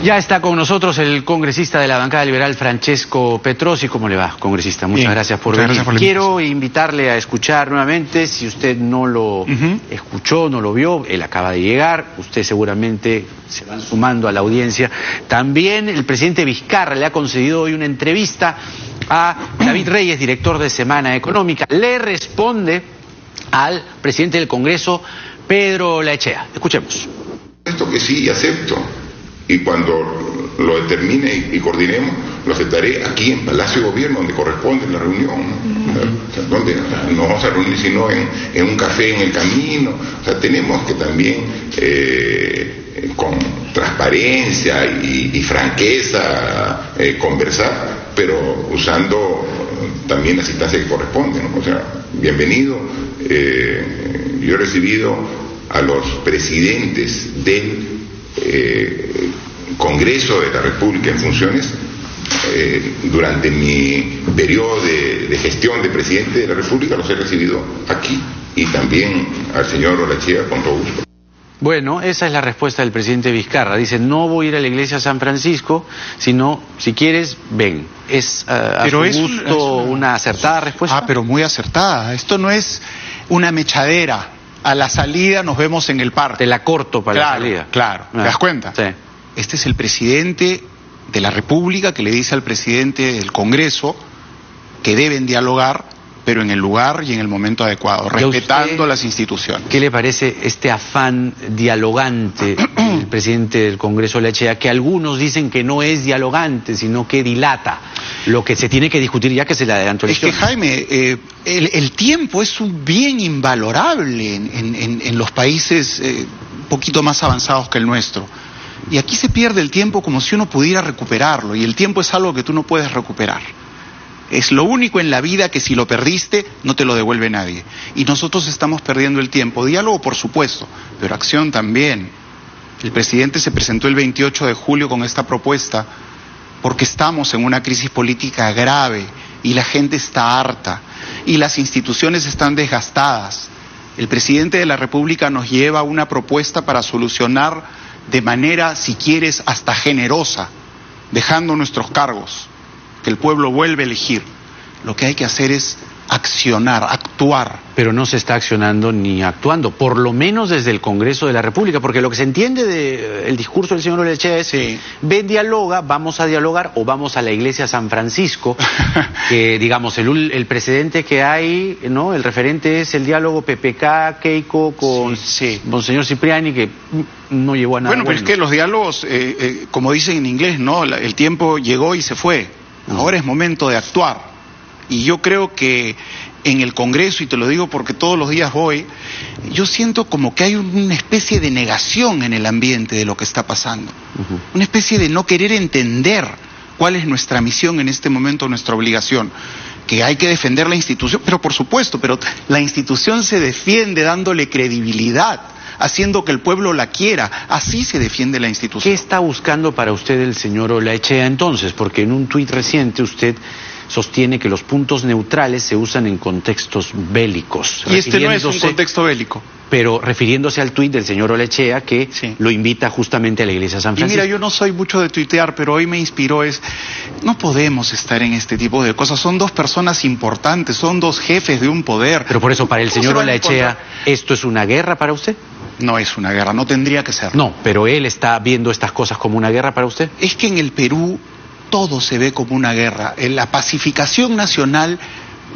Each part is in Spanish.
Ya está con nosotros el congresista de la bancada liberal, Francesco Petrosi. ¿Cómo le va, congresista? Muchas gracias por venir. Quiero invitarle a escuchar nuevamente, si usted no lo escuchó, no lo vio, él acaba de llegar, usted seguramente se van sumando a la audiencia. También el presidente Vizcarra le ha concedido hoy una entrevista a David Reyes, director de Semana Económica. Le responde al presidente del Congreso, Pedro Laechea. Escuchemos. Esto que sí acepto, y cuando lo determine y coordinemos, lo aceptaré aquí en Palacio de Gobierno, donde corresponde la reunión, donde no vamos a reunir sino en un café en el camino. O sea, tenemos que también con transparencia y franqueza conversar, pero usando también las instancias que corresponden, ¿no? O sea, bienvenido. Yo he recibido a los presidentes del Congreso de la República en funciones durante mi periodo de gestión de presidente de la República, los he recibido aquí, y también al señor Laechea con todo gusto. Bueno, esa es la respuesta del presidente Vizcarra. Dice, no voy a ir a la iglesia San Francisco, sino, si quieres, ven. ¿Es a su gusto una acertada respuesta? Ah, pero muy acertada. Esto no es una mechadera. A la salida nos vemos en el parque. Te la corto para la salida. Claro, ¿te das cuenta? Sí. Este es el presidente de la República que le dice al presidente del Congreso que deben dialogar, pero en el lugar y en el momento adecuado, respetando las instituciones. ¿Qué le parece este afán dialogante del presidente del Congreso, Laechea, que algunos dicen que no es dialogante, sino que dilata lo que se tiene que discutir ya que se le adelantó el Es que, Jaime, el tiempo es un bien invalorable en los países un poquito más avanzados que el nuestro. Y aquí se pierde el tiempo como si uno pudiera recuperarlo, y el tiempo es algo que tú no puedes recuperar. Es lo único en la vida que si lo perdiste, no te lo devuelve nadie. Y nosotros estamos perdiendo el tiempo. Diálogo, por supuesto, pero acción también. El presidente se presentó el 28 de julio con esta propuesta porque estamos en una crisis política grave y la gente está harta y las instituciones están desgastadas. El presidente de la República nos lleva una propuesta para solucionar de manera, si quieres, hasta generosa, dejando nuestros cargos, que el pueblo vuelve a elegir. Lo que hay que hacer es accionar, actuar. Pero no se está accionando ni actuando, por lo menos desde el Congreso de la República, porque lo que se entiende del discurso del señor Laechea es, ven, dialoga, vamos a dialogar, o vamos a la iglesia San Francisco, que digamos, el precedente que hay, ¿no? El referente es el diálogo PPK, Keiko con Monseñor Cipriani, que no llevó a nada. Bueno, pero es que los diálogos, como dicen en inglés, ¿no? El tiempo llegó y se fue. Ahora es momento de actuar. Y yo creo que en el Congreso, y te lo digo porque todos los días voy, yo siento como que hay una especie de negación en el ambiente de lo que está pasando. Una especie de no querer entender cuál es nuestra misión en este momento, nuestra obligación. Que hay que defender la institución, pero por supuesto, pero la institución se defiende dándole credibilidad, haciendo que el pueblo la quiera. Así se defiende la institución. ¿Qué está buscando para usted el señor Laechea entonces? Porque en un tuit reciente usted sostiene que los puntos neutrales se usan en contextos bélicos. Y este no es un contexto bélico. Pero refiriéndose al tuit del señor Laechea que lo invita justamente a la iglesia San Francisco. Y mira, yo no soy mucho de tuitear, pero hoy me inspiró no podemos estar en este tipo de cosas. Son dos personas importantes, son dos jefes de un poder. Pero por eso, para el señor Laechea, ¿esto es una guerra para usted? No es una guerra, no tendría que ser. No, pero él está viendo estas cosas como una guerra para usted. Es que en el Perú todo se ve como una guerra. La pacificación nacional,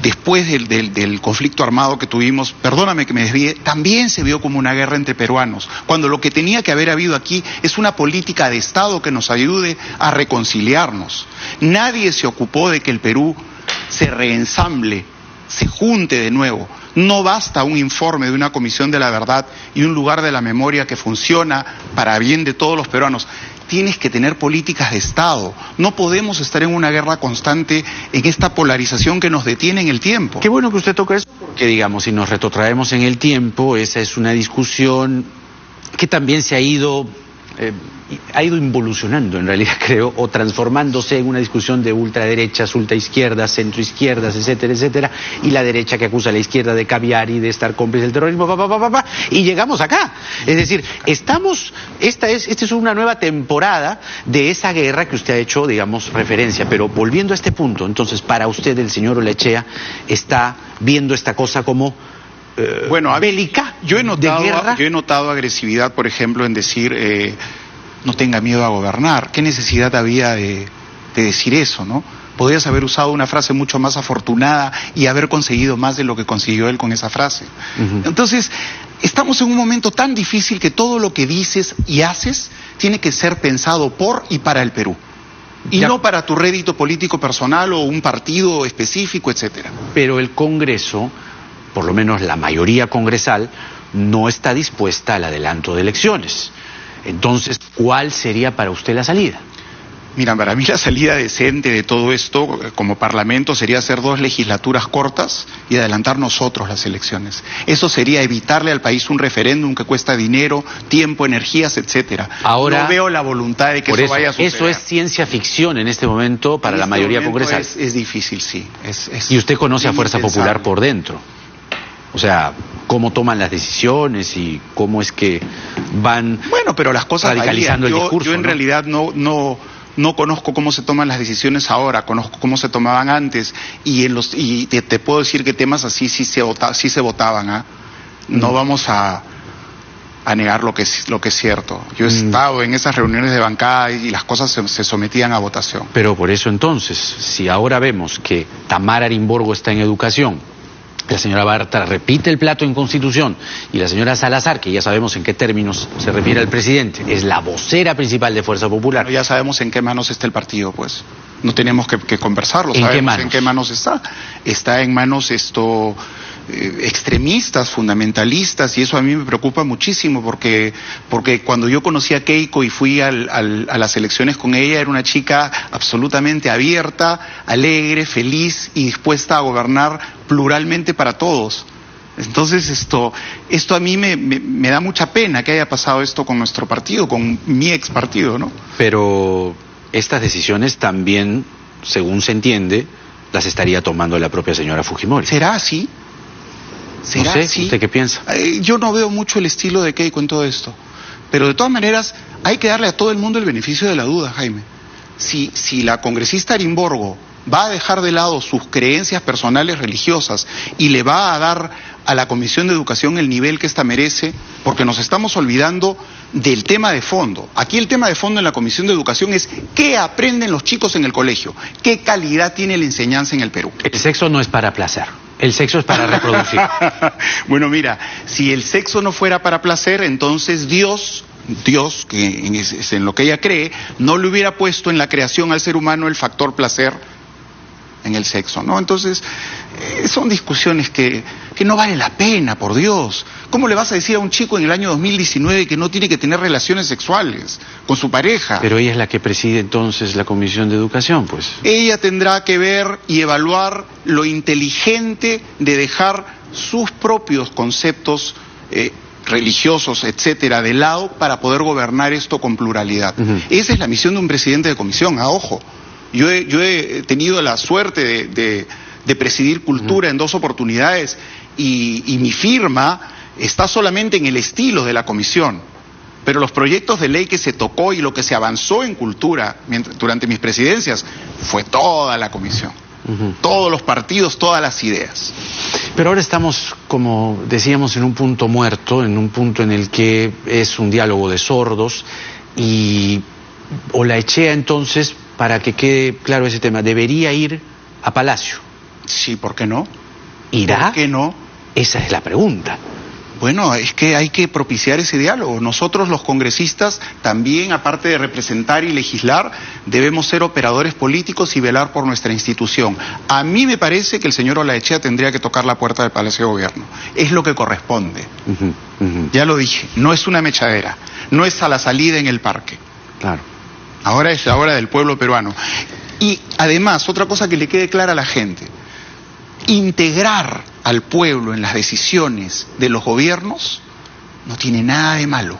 después del conflicto armado que tuvimos, perdóname que me desvíe, también se vio como una guerra entre peruanos, cuando lo que tenía que haber habido aquí es una política de Estado que nos ayude a reconciliarnos. Nadie se ocupó de que el Perú se reensamble, se junte de nuevo. No basta un informe de una comisión de la verdad y un lugar de la memoria que funciona para bien de todos los peruanos. Tienes que tener políticas de Estado. No podemos estar en una guerra constante, en esta polarización que nos detiene en el tiempo. Qué bueno que usted toca eso, porque digamos, si nos retrotraemos en el tiempo, esa es una discusión que también se ha ido ha ido involucionando, en realidad creo, o transformándose en una discusión de ultraderechas, ultraizquierdas, centroizquierdas, etcétera, etcétera, y la derecha que acusa a la izquierda de caviar y de estar cómplice del terrorismo, y llegamos acá. Es decir, esta es una nueva temporada de esa guerra que usted ha hecho, digamos, referencia. Pero volviendo a este punto, entonces, para usted el señor Olaechea está viendo esta cosa como bélica, yo he notado, de guerra. Yo he notado agresividad, por ejemplo, en decir no tenga miedo a gobernar. ¿Qué necesidad había de decir eso, no? Podrías haber usado una frase mucho más afortunada y haber conseguido más de lo que consiguió él con esa frase. Entonces, estamos en un momento tan difícil que todo lo que dices y haces tiene que ser pensado por y para el Perú. Y no para tu rédito político personal o un partido específico, etcétera. Pero el Congreso, por lo menos la mayoría congresal, no está dispuesta al adelanto de elecciones. Entonces, ¿cuál sería para usted la salida? Mira, para mí la salida decente de todo esto, como Parlamento, sería hacer 2 legislaturas cortas y adelantar nosotros las elecciones. Eso sería evitarle al país un referéndum que cuesta dinero, tiempo, energías, etcétera. Ahora, no veo la voluntad de que eso vaya a suceder. Eso es ciencia ficción en este momento para la mayoría congresal. Es difícil, sí. Y usted conoce a Fuerza Popular por dentro. O sea, cómo toman las decisiones y cómo es que van pero las cosas radicalizando el discurso. Yo en realidad no conozco cómo se toman las decisiones ahora, conozco cómo se tomaban antes y te puedo decir que temas así sí se votaban. No vamos a negar lo que es cierto. Yo he estado en esas reuniones de bancada y las cosas se sometían a votación. Pero por eso entonces, si ahora vemos que Tamara Arimborgo está en educación, la señora Bartra repite el plato en Constitución y la señora Salazar, que ya sabemos en qué términos se refiere al presidente, es la vocera principal de Fuerza Popular. Pero ya sabemos en qué manos está el partido, pues. No tenemos que conversarlo. Sabemos en qué manos está. Está en manos extremistas, fundamentalistas, y eso a mí me preocupa muchísimo porque cuando yo conocí a Keiko y fui a las elecciones con ella, era una chica absolutamente abierta, alegre, feliz y dispuesta a gobernar pluralmente para todos. Entonces esto a mí me da mucha pena que haya pasado esto con nuestro partido, con mi ex partido, ¿no? Pero estas decisiones también, según se entiende, las estaría tomando la propia señora Fujimori. ¿Será así? No sé, ¿usted qué piensa? Yo no veo mucho el estilo de Keiko en todo esto. Pero de todas maneras, hay que darle a todo el mundo el beneficio de la duda, Jaime. Si la congresista Arimborgo va a dejar de lado sus creencias personales religiosas y le va a dar a la Comisión de Educación el nivel que ésta merece, porque nos estamos olvidando del tema de fondo. Aquí el tema de fondo en la Comisión de Educación es qué aprenden los chicos en el colegio, qué calidad tiene la enseñanza en el Perú. El sexo no es para placer, el sexo es para reproducir. Bueno, mira, si el sexo no fuera para placer, entonces Dios, que es en lo que ella cree, no le hubiera puesto en la creación al ser humano el factor placer en el sexo, ¿no? Entonces, son discusiones que no vale la pena, por Dios. ¿Cómo le vas a decir a un chico en el año 2019 que no tiene que tener relaciones sexuales con su pareja? Pero ella es la que preside entonces la Comisión de Educación, pues. Ella tendrá que ver y evaluar lo inteligente de dejar sus propios conceptos religiosos, etcétera, de lado para poder gobernar esto con pluralidad. Esa es la misión de un presidente de comisión, ojo. Yo he tenido la suerte de presidir cultura en 2 oportunidades y mi firma está solamente en el estilo de la comisión, pero los proyectos de ley que se tocó y lo que se avanzó en cultura durante mis presidencias fue toda la comisión, todos los partidos, todas las ideas. Pero ahora estamos, como decíamos, en un punto muerto, en un punto en el que es un diálogo de sordos y Olaechea entonces, para que quede claro ese tema, debería ir a Palacio. Sí, ¿por qué no? ¿Irá? ¿Por qué no? Esa es la pregunta. Bueno, es que hay que propiciar ese diálogo. Nosotros los congresistas también, aparte de representar y legislar, debemos ser operadores políticos y velar por nuestra institución. A mí me parece que el señor Olaechea tendría que tocar la puerta del Palacio de Gobierno. Es lo que corresponde. Ya lo dije, no es una mechadera, no es a la salida en el parque. Claro. Ahora es la hora del pueblo peruano. Y además, otra cosa que le quede clara a la gente, integrar al pueblo en las decisiones de los gobiernos no tiene nada de malo.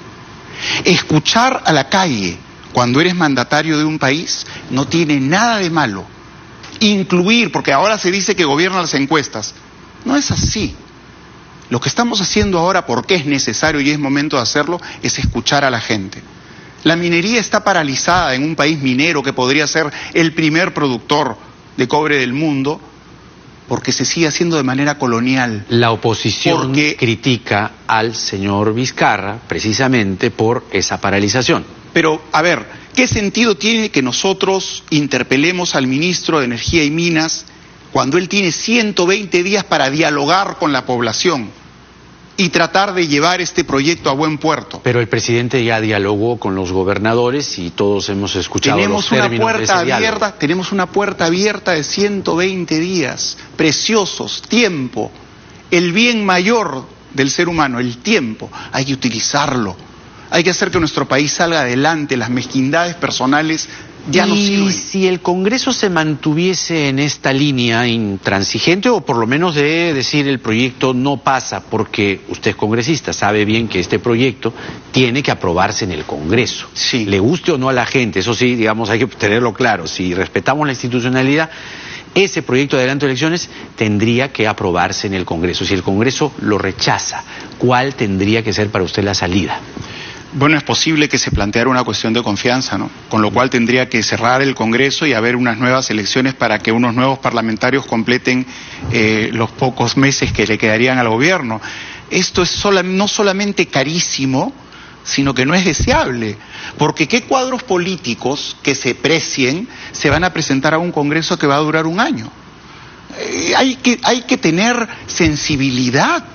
Escuchar a la calle cuando eres mandatario de un país no tiene nada de malo. Incluir, porque ahora se dice que gobiernan las encuestas. No es así. Lo que estamos haciendo ahora, porque es necesario y es momento de hacerlo, es escuchar a la gente. La minería está paralizada en un país minero que podría ser el primer productor de cobre del mundo, porque se sigue haciendo de manera colonial. La oposición critica al señor Vizcarra precisamente por esa paralización. Pero, a ver, ¿qué sentido tiene que nosotros interpelemos al ministro de Energía y Minas cuando él tiene 120 días para dialogar con la población y tratar de llevar este proyecto a buen puerto? Pero el presidente ya dialogó con los gobernadores y todos hemos escuchado los términos de ese diálogo. Tenemos una puerta abierta de 120 días, preciosos, tiempo, el bien mayor del ser humano, el tiempo, hay que utilizarlo. Hay que hacer que nuestro país salga adelante, las mezquindades personales ya no sirven. Y si el Congreso se mantuviese en esta línea intransigente, o por lo menos de decir el proyecto no pasa, porque usted es congresista, sabe bien que este proyecto tiene que aprobarse en el Congreso. Sí. Le guste o no a la gente, eso sí, digamos, hay que tenerlo claro. Si respetamos la institucionalidad, ese proyecto de adelanto de elecciones tendría que aprobarse en el Congreso. Si el Congreso lo rechaza, ¿cuál tendría que ser para usted la salida? Bueno, es posible que se planteara una cuestión de confianza, ¿no? Con lo cual tendría que cerrar el Congreso y haber unas nuevas elecciones para que unos nuevos parlamentarios completen los pocos meses que le quedarían al gobierno. Esto es no solamente carísimo, sino que no es deseable, porque ¿qué cuadros políticos que se precien se van a presentar a un Congreso que va a durar un año? Hay que tener sensibilidad.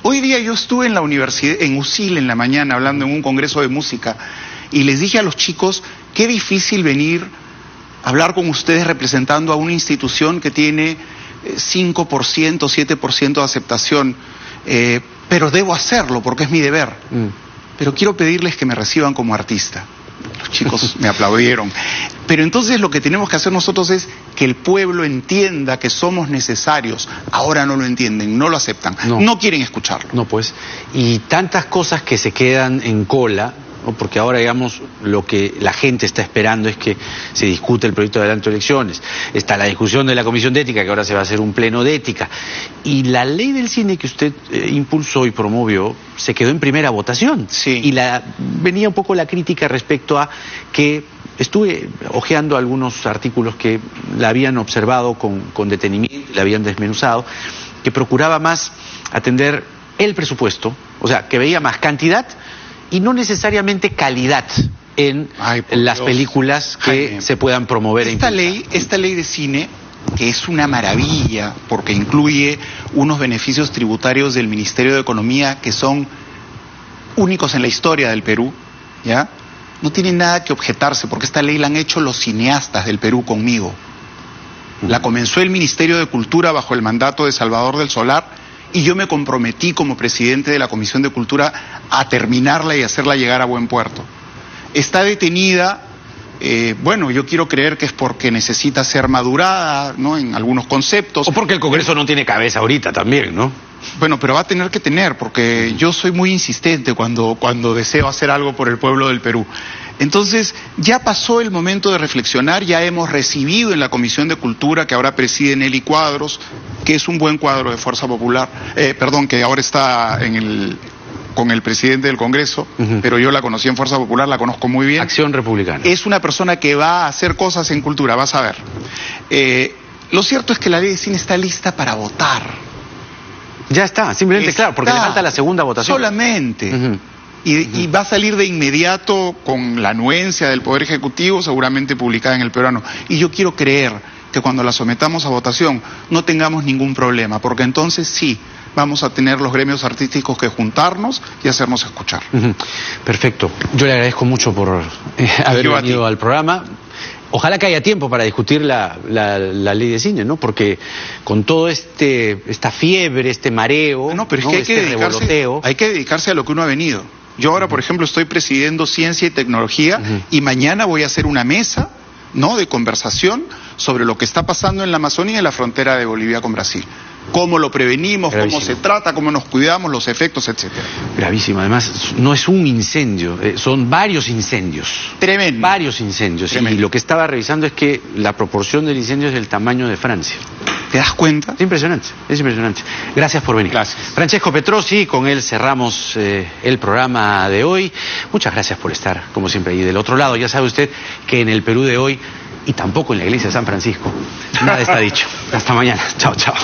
Hoy día yo estuve en la universidad, en USIL en la mañana, hablando en un congreso de música, y les dije a los chicos, qué difícil venir a hablar con ustedes representando a una institución que tiene 5%, 7% de aceptación, pero debo hacerlo porque es mi deber. Pero quiero pedirles que me reciban como artista. Los chicos me aplaudieron. Pero entonces lo que tenemos que hacer nosotros es que el pueblo entienda que somos necesarios. Ahora no lo entienden, no lo aceptan, no quieren escucharlo. No, pues, y tantas cosas que se quedan en cola, ¿no? Porque ahora, digamos, lo que la gente está esperando es que se discute el proyecto de adelanto de elecciones. Está la discusión de la Comisión de Ética, que ahora se va a hacer un pleno de ética. Y la ley del cine que usted impulsó y promovió se quedó en primera votación. Sí. Y venía un poco la crítica respecto a que estuve hojeando algunos artículos que la habían observado con detenimiento, la habían desmenuzado, que procuraba más atender el presupuesto, o sea, que veía más cantidad y no necesariamente calidad en las películas que se puedan promover. Esta ley de cine, que es una maravilla, porque incluye unos beneficios tributarios del Ministerio de Economía que son únicos en la historia del Perú, ¿ya? No tiene nada que objetarse, porque esta ley la han hecho los cineastas del Perú conmigo. La comenzó el Ministerio de Cultura bajo el mandato de Salvador del Solar, y yo me comprometí como presidente de la Comisión de Cultura a terminarla y hacerla llegar a buen puerto. Está detenida, bueno, yo quiero creer que es porque necesita ser madurada, ¿no?, en algunos conceptos. O porque el Congreso no tiene cabeza ahorita también, ¿no? Bueno, pero va a tener que tener, porque yo soy muy insistente cuando deseo hacer algo por el pueblo del Perú. Entonces, ya pasó el momento de reflexionar, ya hemos recibido en la Comisión de Cultura, que ahora preside Nelly Cuadros, que es un buen cuadro de Fuerza Popular, que ahora está con el presidente del Congreso, pero yo la conocí en Fuerza Popular, la conozco muy bien. Acción Republicana. Es una persona que va a hacer cosas en cultura, vas a ver. Lo cierto es que la ley de cine está lista para votar. Ya está, simplemente, claro, porque le falta la segunda votación. Solamente. Y va a salir de inmediato con la anuencia del Poder Ejecutivo, seguramente publicada en El Peruano. Y yo quiero creer que cuando la sometamos a votación no tengamos ningún problema, porque entonces sí, vamos a tener los gremios artísticos que juntarnos y hacernos escuchar. Perfecto. Yo le agradezco mucho por haber venido al programa. Ojalá que haya tiempo para discutir la ley de cine, ¿no? Porque con todo esta fiebre, este mareo, no, pero es que hay que dedicarse a lo que uno ha venido. Yo ahora, por ejemplo, estoy presidiendo Ciencia y Tecnología y mañana voy a hacer una mesa, ¿no?, de conversación sobre lo que está pasando en la Amazonía y en la frontera de Bolivia con Brasil. Cómo lo prevenimos, Gravísimo. cómo se trata, cómo nos cuidamos, los efectos, etcétera. Gravísimo, además no es un incendio, son varios incendios. Tremendo. Varios incendios. Tremendo. Y lo que estaba revisando es que la proporción del incendio es del tamaño de Francia. ¿Te das cuenta? Es impresionante, es impresionante. Gracias por venir. Gracias. Francesco Petrosi, con él cerramos el programa de hoy. Muchas gracias por estar, como siempre, ahí del otro lado. Ya sabe usted que en el Perú de hoy, y tampoco en la iglesia de San Francisco, nada está dicho. Hasta mañana. Chao, chao.